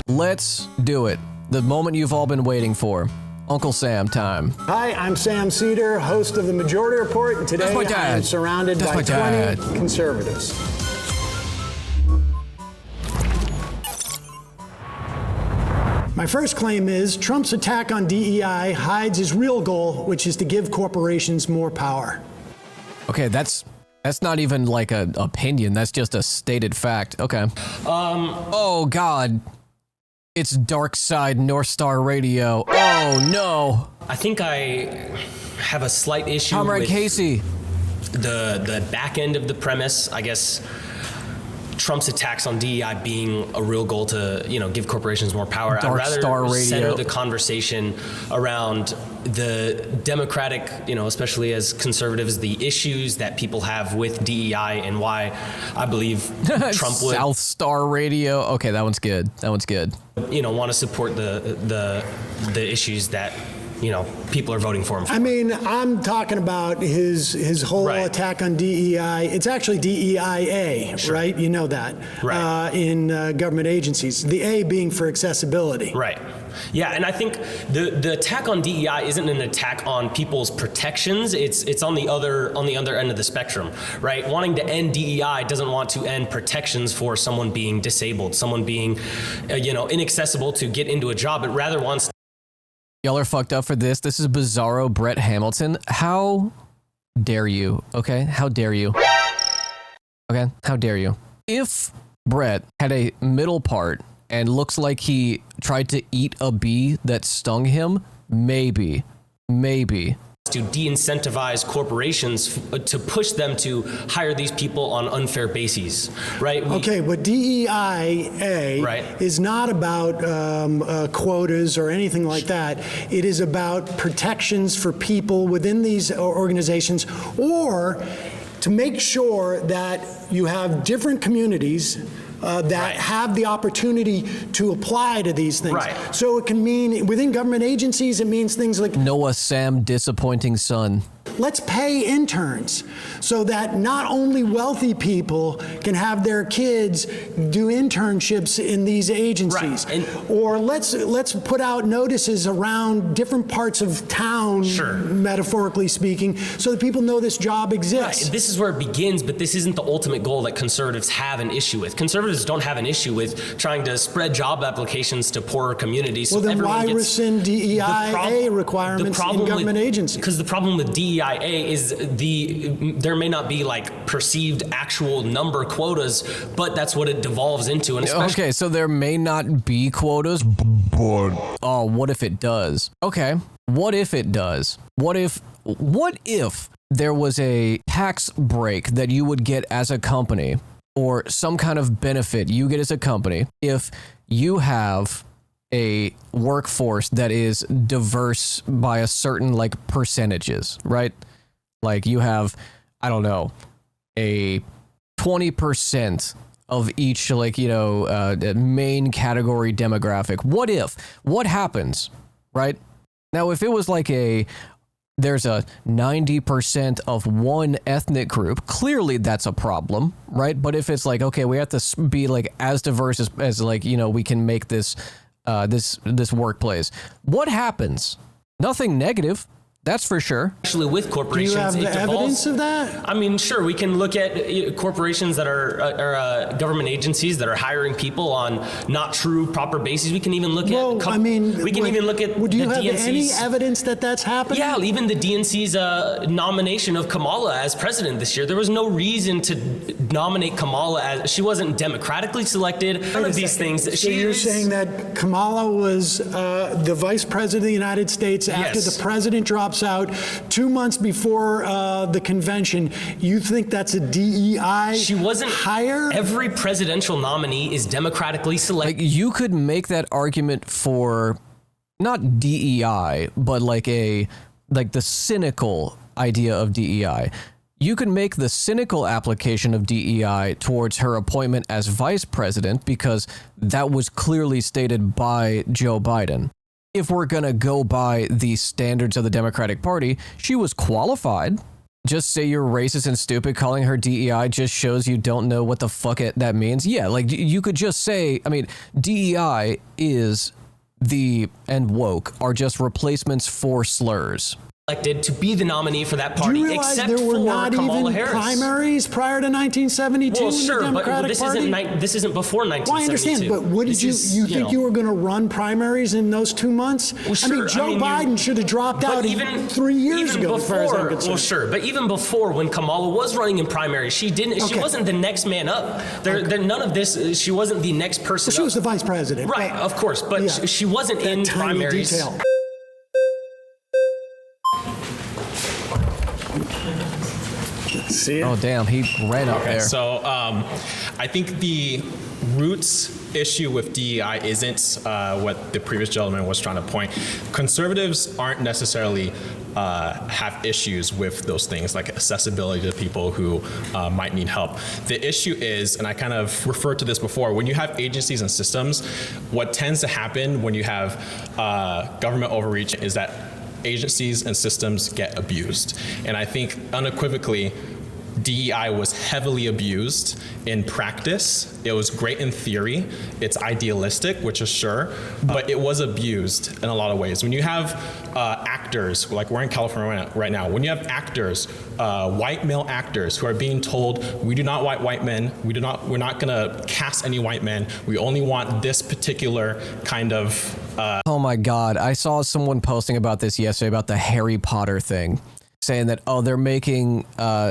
Let's do it. The moment you've all been waiting for. Uncle Sam time. Hi, I'm Sam Sedar, host of the Majority Report, and today I'm surrounded by 20 conservatives. My first claim is Trump's attack on DEI hides his real goal, which is to give corporations more power. Okay, that's not even like an opinion. That's just a stated fact. Okay. Oh God. It's Dark Side North Star Radio. Oh no. I think I have a slight issue Comrade with Casey. The back end of the premise. I guess Trump's attacks on DEI being a real goal to, give corporations more power. Dark I'd rather Star Radio. center the conversation around the democratic, especially as conservatives, the issues that people have with DEI and why I believe Trump would South Star Radio. Okay, that one's good. Want to support the issues that people are voting for him for. I mean, I'm talking about his whole attack on DEI. It's actually DEIA, right? You know that. Right. In government agencies. The A being for accessibility. Right. Yeah, and I think the attack on DEI isn't an attack on people's protections. It's on the other end of the spectrum, right? Wanting to end DEI doesn't want to end protections for someone being disabled, someone being, inaccessible to get into a job. It rather wants. Y'all are fucked up for this. This is Bizarro Brett Hamilton. How dare you? Okay, how dare you? Okay, how dare you? If Brett had a middle part and looks like he tried to eat a bee that stung him, maybe. To de-incentivize corporations to push them to hire these people on unfair bases, right? But DEIA is not about quotas or anything like that. It is about protections for people within these organizations, or to make sure that you have different communities that have the opportunity to apply to these things. Right. So it can mean, within government agencies, it means things like Noah Sam disappointing son. let's pay interns so that not only wealthy people can have their kids do internships in these agencies. Right. Or let's put out notices around different parts of town, metaphorically speaking, so that people know this job exists. Right. This is where it begins, but this isn't the ultimate goal that conservatives have an issue with. Conservatives don't have an issue with trying to spread job applications to poorer communities. Well, then why rescind DEIA requirements in government agencies? Because the problem with DEIA is there may not be like perceived actual number quotas, but that's what it devolves into. And okay, so there may not be quotas, but what if it does? Okay, what if it does? What if there was a tax break that you would get as a company, or some kind of benefit you get as a company if you have a workforce that is diverse by a certain like percentages, right? Like you have, I don't know, a 20% of each main category demographic. What happens, right? Now, if it was like there's a 90% of one ethnic group, clearly that's a problem, right? But if it's like, okay, we have to be like as diverse as we can make this this workplace. What happens? Nothing negative. That's for sure. Actually, with corporations, do you have the evidence of that? I mean, sure, we can look at corporations that are government agencies that are hiring people on not true, proper bases. We can even look at. Even look at. Would you have any evidence that that's happening? Yeah, even the DNC's nomination of Kamala as president this year. There was no reason to nominate Kamala as she wasn't democratically selected. None of these things. So you're saying that Kamala was the vice president of the United States after the president dropped out 2 months before the convention. You think that's a DEI She wasn't hire? Every presidential nominee is democratically selected. Like you could make that argument for not DEI, but like the cynical idea of DEI. You could make the cynical application of DEI towards her appointment as vice president because that was clearly stated by Joe Biden. If we're going to go by the standards of the Democratic Party, she was qualified. just say you're racist and stupid. Calling her DEI just shows you don't know what the fuck that means. Yeah, like you could just say, I mean, DEI is and woke are just replacements for slurs. Elected to be the nominee for that party, Do you realize except there were for not Kamala even Harris. primaries prior to 1972 Well, in sure, the Democratic but Party? this isn't before 1972. Well, I understand, but what did you think you were going to run primaries in those 2 months? Well, sure, I mean, Joe Biden should have dropped out even 3 years ago, as far as I'm concerned. Well, sure, but even before, when Kamala was running in primaries, she wasn't the next man up. None of this. She wasn't the next person. Well, she was the vice president, right? Of course, but she wasn't in primaries. Detail. Oh, damn, he ran up there. So I think the roots issue with DEI isn't what the previous gentleman was trying to point. Conservatives aren't necessarily have issues with those things like accessibility to people who might need help. The issue is, and I kind of referred to this before, when you have agencies and systems, what tends to happen when you have government overreach is that agencies and systems get abused. And I think unequivocally, DEI was heavily abused in practice. It was great in theory. It's idealistic, which is sure, but it was abused in a lot of ways. When you have actors, like we're in California right now, when you have actors, white male actors who are being told, we do not want white men, we're not gonna cast any white men, we only want this particular kind of Oh my God, I saw someone posting about this yesterday about the Harry Potter thing, saying that, oh, they're making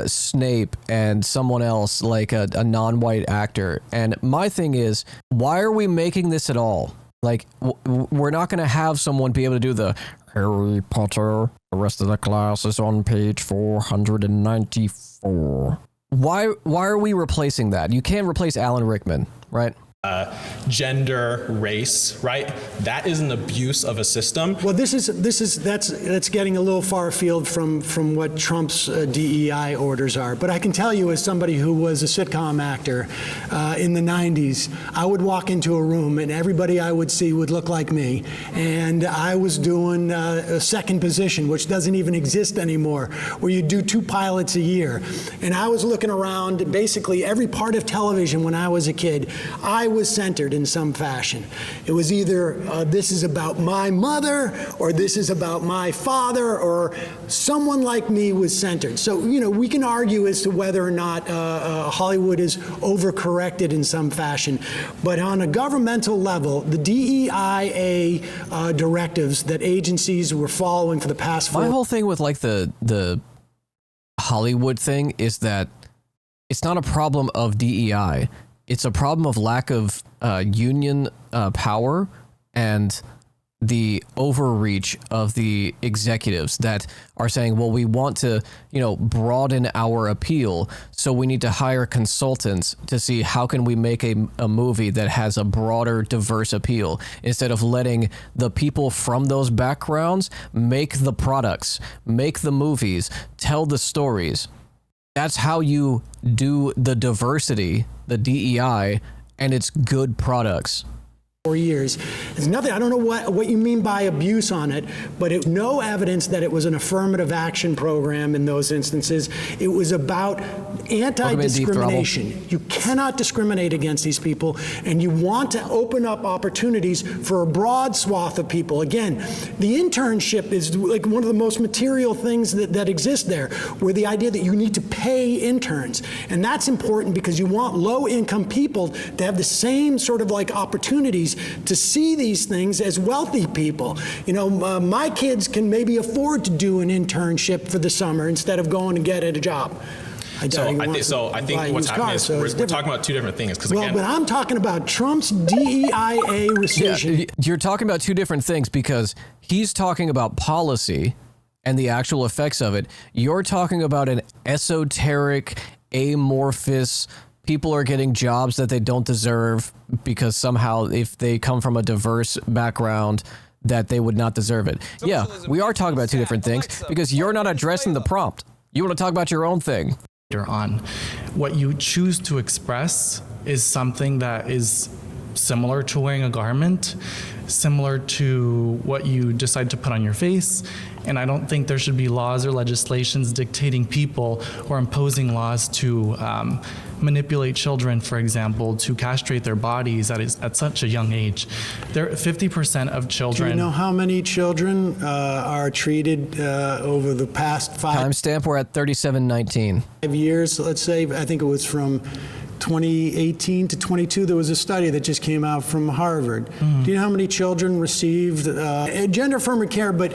Snape and someone else like a non-white actor. And my thing is, why are we making this at all? Like, we're not going to have someone be able to do the Harry Potter, the rest of the class is on page 494. Why are we replacing that? You can't replace Alan Rickman, right? Gender, race, right? That is an abuse of a system. Well, that's getting a little far afield from what Trump's DEI orders are. But I can tell you, as somebody who was a sitcom actor in the 90s, I would walk into a room and everybody I would see would look like me. And I was doing a second position, which doesn't even exist anymore, where you do 2 pilots a year. And I was looking around basically every part of television when I was a kid. I was centered in some fashion. It was either this is about my mother, or this is about my father, or someone like me was centered. So, we can argue as to whether or not Hollywood is overcorrected in some fashion. But on a governmental level, the DEIA directives that agencies were following for the past 4 My whole thing with like the Hollywood thing is that it's not a problem of DEI. It's a problem of lack of union power and the overreach of the executives that are saying, well, we want to, broaden our appeal, so we need to hire consultants to see how can we make a movie that has a broader, diverse appeal, instead of letting the people from those backgrounds make the products, make the movies, tell the stories. That's how you do the diversity, the DEI, and it's good products. 4 years. There's nothing, I don't know what you mean by abuse on it, but no evidence that it was an affirmative action program in those instances. It was about anti-discrimination. You cannot discriminate against these people, and you want to open up opportunities for a broad swath of people. Again, the internship is like one of the most material things that exist there, where the idea that you need to pay interns. And that's important because you want low-income people to have the same sort of like opportunities to see these things as wealthy people. My kids can maybe afford to do an internship for the summer instead of going and get a job. I think what's happening is we're talking about 2 different things. But I'm talking about Trump's DEIA rescission. Yeah, you're talking about 2 different things because he's talking about policy and the actual effects of it. You're talking about an esoteric, amorphous, people are getting jobs that they don't deserve because somehow if they come from a diverse background that they would not deserve it. Yeah, we are talking about 2 different things because you're not addressing the prompt. You want to talk about your own thing. On what you choose to express is something that is similar to wearing a garment. similar to what you decide to put on your face. And I don't think there should be laws or legislations dictating people or imposing laws to manipulate children, for example, to castrate their bodies at such a young age. 50% of children. Do you know how many children are treated over the past Timestamp, we're at 3719. 5 years? Let's say, I think it was from 2018 to 22, there was a study that just came out from Harvard. Do you know how many children received gender-affirming care, but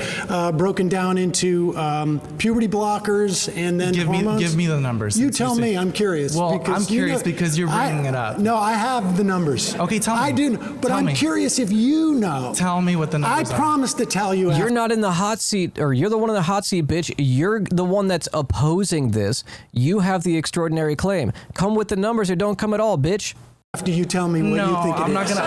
broken down into puberty blockers and then hormones? Give me the numbers. You tell me. I'm curious. Well, I'm curious because you're bringing it up. No, I have the numbers. Okay, tell me. I do, but I'm curious if you know. Tell me what the numbers are. I promise to tell you. You're not in the hot seat, or you're the one in the hot seat, bitch. You're the one that's opposing this. You have the extraordinary claim. Come with the numbers or don't come at all, bitch. After you tell me what you think it is. I'm not gonna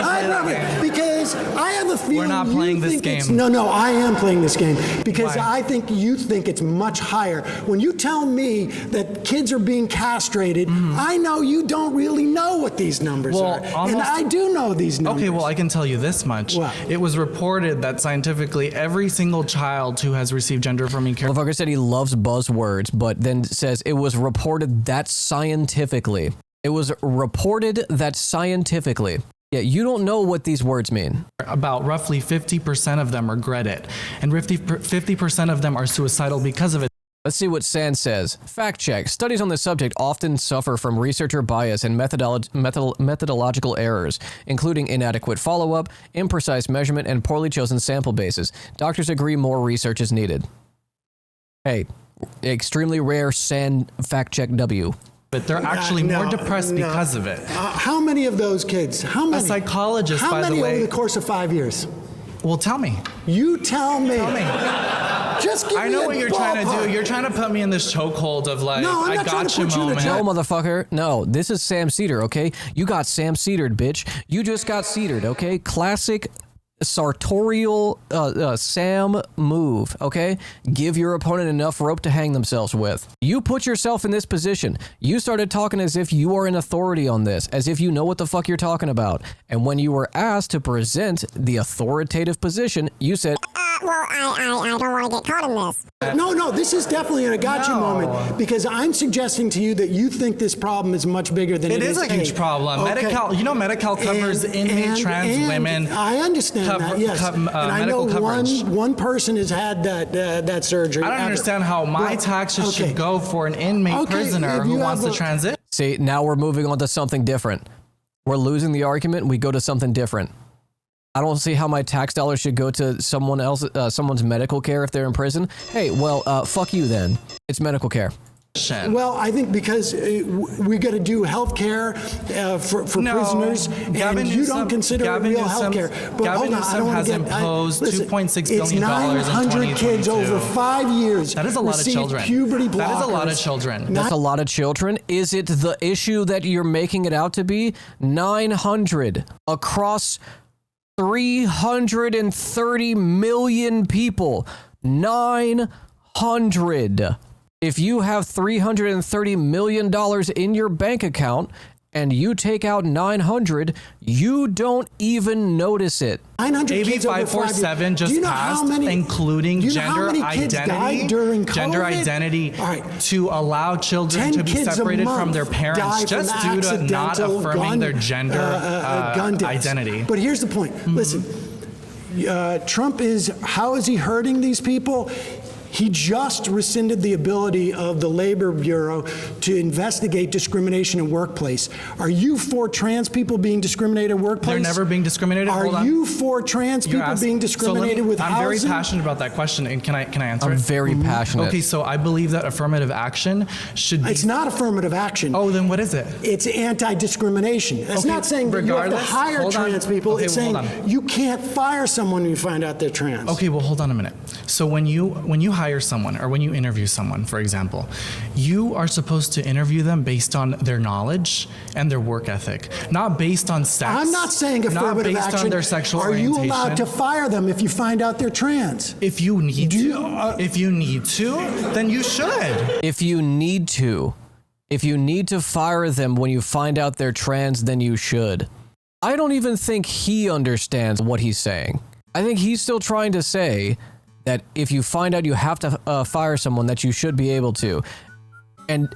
play that game. Because I have a feeling we're not playing this game. No, I am playing this game because Why? I think you think it's much higher. When you tell me that kids are being castrated, I know you don't really know what these numbers are. And I do know these numbers. Okay, well, I can tell you this much. What? It was reported that scientifically every single child who has received gender-affirming care. Motherfucker said he loves buzzwords, but then says it was reported that scientifically. It was reported that scientifically. Yeah, you don't know what these words mean. About roughly 50% of them regret it, and 50% of them are suicidal because of it. Let's see what Sam says. Fact check. Studies on this subject often suffer from researcher bias and methodological errors, including inadequate follow-up, imprecise measurement, and poorly chosen sample bases. Doctors agree more research is needed. Hey, extremely rare Sam fact check W. But they're actually more depressed because of it. How many of those kids? How many? A psychologist, by the way. How many over the course of 5 years? Well, tell me. You tell me. Tell me. Just give me I know what you're trying to do. You're trying to put me in this chokehold of like, No, I'm I not trying to gotcha put you in a moment. No, motherfucker. No, this is Sam Sedar, okay? You got Sam Sedared, bitch. You just got Sedared, okay? Classic sartorial Sam move, okay? Give your opponent enough rope to hang themselves with. You put yourself in this position. You started talking as if you are an authority on this, as if you know what the fuck you're talking about. And when you were asked to present the authoritative position, you said, well, I don't want to get caught in this. No, this is definitely a gotcha moment because I'm suggesting to you that you think this problem is much bigger than it is. It is a huge problem. Okay. Medi-Cal, you know, Medi-Cal covers inmate trans women. I understand that, yes. And I know one person has had that surgery. I don't understand how my taxes should go for an inmate prisoner who wants to transition. see, now we're moving on to something different. We're losing the argument. We go to something different. I don't see how my tax dollars should go to someone else, someone's medical care if they're in prison. Hey, well, fuck you then. It's medical care. Well, I think because we got to do health care for prisoners, and you don't consider it real health care. But Gavin hold on, I don't want to get... imposed $2.6 billion it's in 900 kids over 5 years. That is a lot of children. Puberty blockers. That is a lot of children. That's a lot of children. Is it the issue that you're making it out to be? 900 across 330 million people. 900. If you have $330 million in your bank account and you take out 900, you don't even notice it. 900 AB kids over 5 547 just passed, including gender identity to allow children to be separated from their parents just due to not affirming their gender identity. But here's the point. Listen, Trump how is he hurting these people? He just rescinded the ability of the Labor Bureau to investigate discrimination in workplace. Are you for trans people being discriminated in workplace? They're never being discriminated. Are you for trans people being discriminated with housing? I'm very passionate about that question, and can I answer it? I'm very passionate. Okay, so I believe that affirmative action should be... It's not affirmative action. Oh, then what is it? It's anti-discrimination. That's not saying that you have to hire trans people. It's saying you can't fire someone when you find out they're trans. Okay, well, hold on a minute. So when you hire someone or when you interview someone, for example, you are supposed to interview them based on their knowledge and their work ethic, not based on sex. I'm not saying affirmative not based action. on their sexual orientation. Are you allowed to fire them if you find out they're trans? If you need to, then you should. If you need to fire them when you find out they're trans, then you should. I don't even think he understands what he's saying. I think he's still trying to say that if you find out you have to fire someone, that you should be able to. And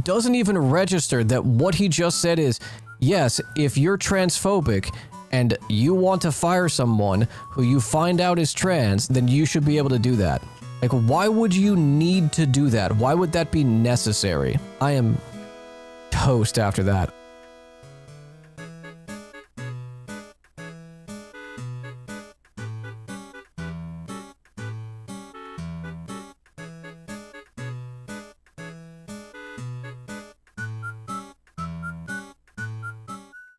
doesn't even register that what he just said is, yes, if you're transphobic and you want to fire someone who you find out is trans, then you should be able to do that. Like, why would you need to do that? Why would that be necessary? I am toast after that.